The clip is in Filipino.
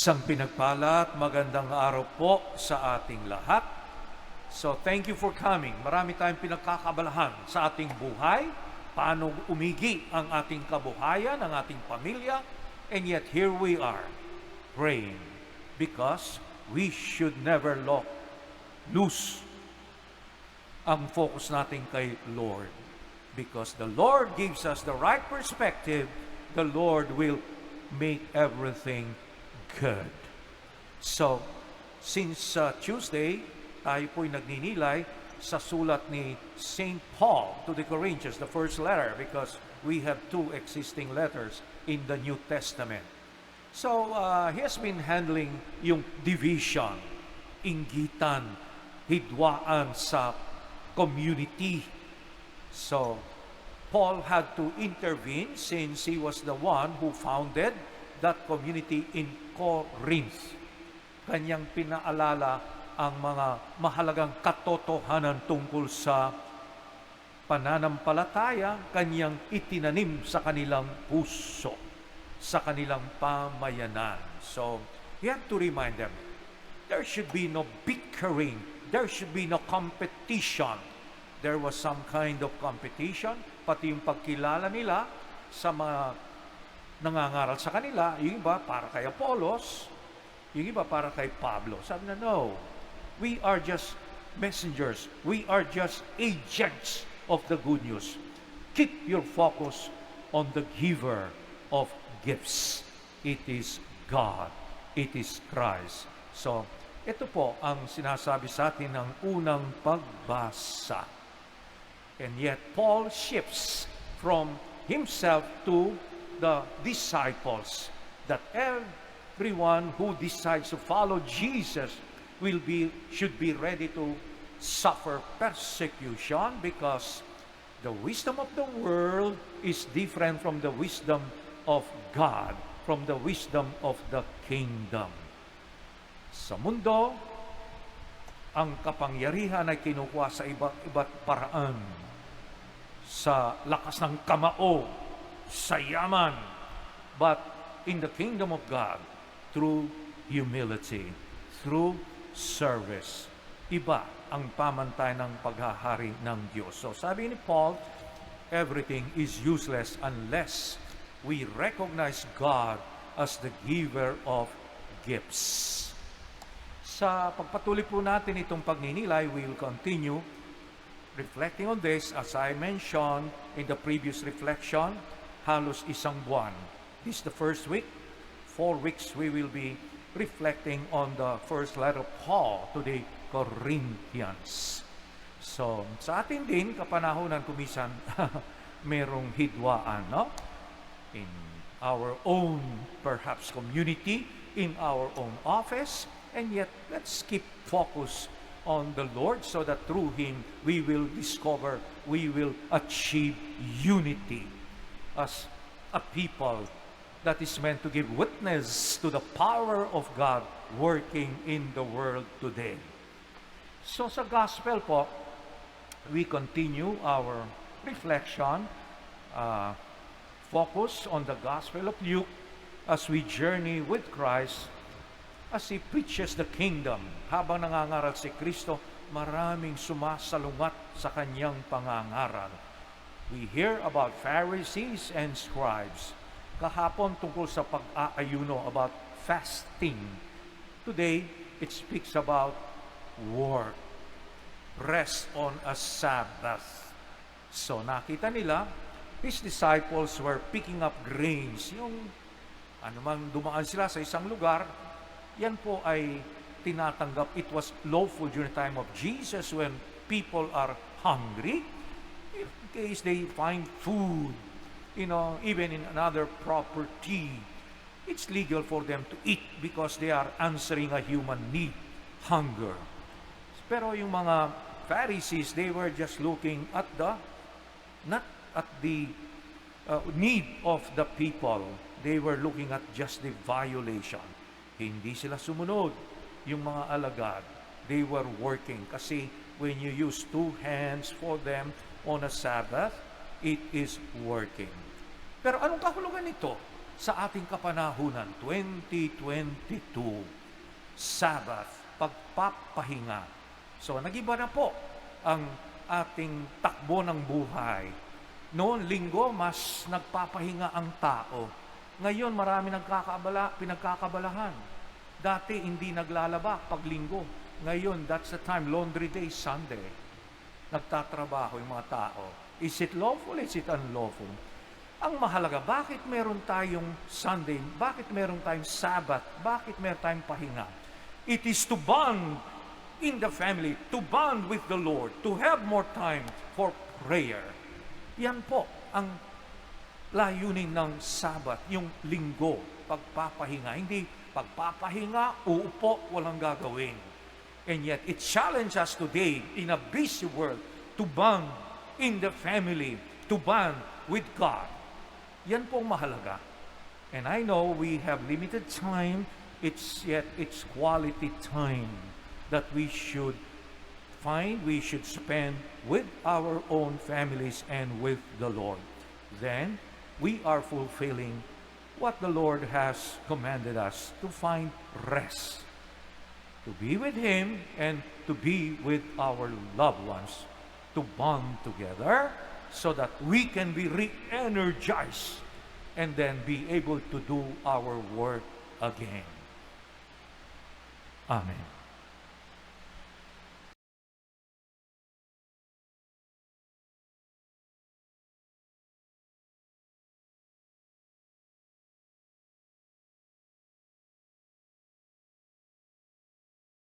Isang pinagpala at magandang araw po sa ating lahat. So thank you for coming. Marami tayong pinagkakabalahan sa ating buhay, paano umigi ang ating kabuhayan, ang ating pamilya, and yet here we are, praying because we should never lose ang focus natin kay Lord. Because the Lord gives us the right perspective, the Lord will make everything good. So, since Tuesday, tayo po'y nagninilay sa sulat ni St. Paul to the Corinthians, the first letter, because we have two existing letters in the New Testament. So, he has been handling yung division, inggitan, hidwaan sa community. So, Paul had to intervene since he was the one who founded that community in Corinth. Kanyang pinaalala ang mga mahalagang katotohanan tungkol sa pananampalataya, kanyang itinanim sa kanilang puso, sa kanilang pamayanan. So, he had to remind them, there should be no bickering, there should be no competition. There was some kind of competition, pati yung pagkilala nila sa mga nangangaral sa kanila, yung iba para kay Apollos, yung iba para kay Pablo. Sabi na, no, we are just messengers, we are just agents of the good news. Keep your focus on the giver of gifts. It is God, it is Christ. So, ito po ang sinasabi sa atin ng unang pagbasa. And yet, Paul shifts from himself to the disciples, that everyone who decides to follow Jesus should be ready to suffer persecution, because the wisdom of the world is different from the wisdom of God, from the wisdom of the kingdom. Sa mundo, ang kapangyarihan ay kinukuha sa iba't paraan, sa lakas ng kamao, sa yaman, but in the kingdom of God, through humility, through service. Iba ang pamantay ng paghahari ng Diyos. So sabi ni Paul, everything is useless unless we recognize God as the giver of gifts. Sa pagpatuloy po natin itong pagninilay, we will continue reflecting on this. As I mentioned in the previous reflection, halos isang buwan. This is the first week. 4 weeks we will be reflecting on the first letter of Paul to the Corinthians. So, sa atin din, kapanahonan kumisan, merong hidwaan, no? In our own, perhaps, community, in our own office, and yet, let's keep focus on the Lord so that through Him, we will discover, we will achieve unity as a people that is meant to give witness to the power of God working in the world today. So sa gospel po, we continue our reflection, focus on the gospel of Luke as we journey with Christ as He preaches the kingdom. Habang nangangaral si Kristo, maraming sumasalungat sa kanyang pangangaral. We hear about Pharisees and scribes. Kahapon tungkol sa pag-aayuno, about fasting. Today, it speaks about work. Rest on a Sabbath. So nakita nila, His disciples were picking up grains. Yung anumang dumaan sila sa isang lugar, yan po ay tinatanggap. It was lawful during the time of Jesus when people are hungry. In case they find food, even in another property, it's legal for them to eat because they are answering a human need, hunger. Pero yung mga Pharisees, they were just looking at not at the need of the people. They were looking at just the violation. Hindi sila sumunod. Yung mga alagad, they were working. Kasi when you use 2 hands for them on a Sabbath, it is working. Pero anong kahulugan nito? sa ating kapanahunan, 2022, Sabbath, pagpapahinga. So, nag-iba na po ang ating takbo ng buhay. Noon, linggo, mas nagpapahinga ang tao. Ngayon, marami pinagkakabalahan. Dati, hindi naglalaba pag linggo. Ngayon, that's the time, laundry day, Sunday. Nagtatrabaho yung mga tao. Is it lawful? Is it unlawful? Ang mahalaga, bakit meron tayong Sunday? Bakit meron tayong Sabbath? Bakit meron tayong pahinga? It is to bond in the family, to bond with the Lord, to have more time for prayer. Yan po ang layunin ng Sabbath, yung linggo, pagpapahinga. Hindi pagpapahinga, uupo, walang gagawin. And yet, it challenges us today in a busy world to bond in the family, to bond with God. Yan po ang mahalaga. And I know we have limited time, it's quality time that we should spend with our own families and with the Lord. Then, we are fulfilling what the Lord has commanded us, to find rest, to be with Him and to be with our loved ones, to bond together so that we can be re-energized and then be able to do our work again. Amen.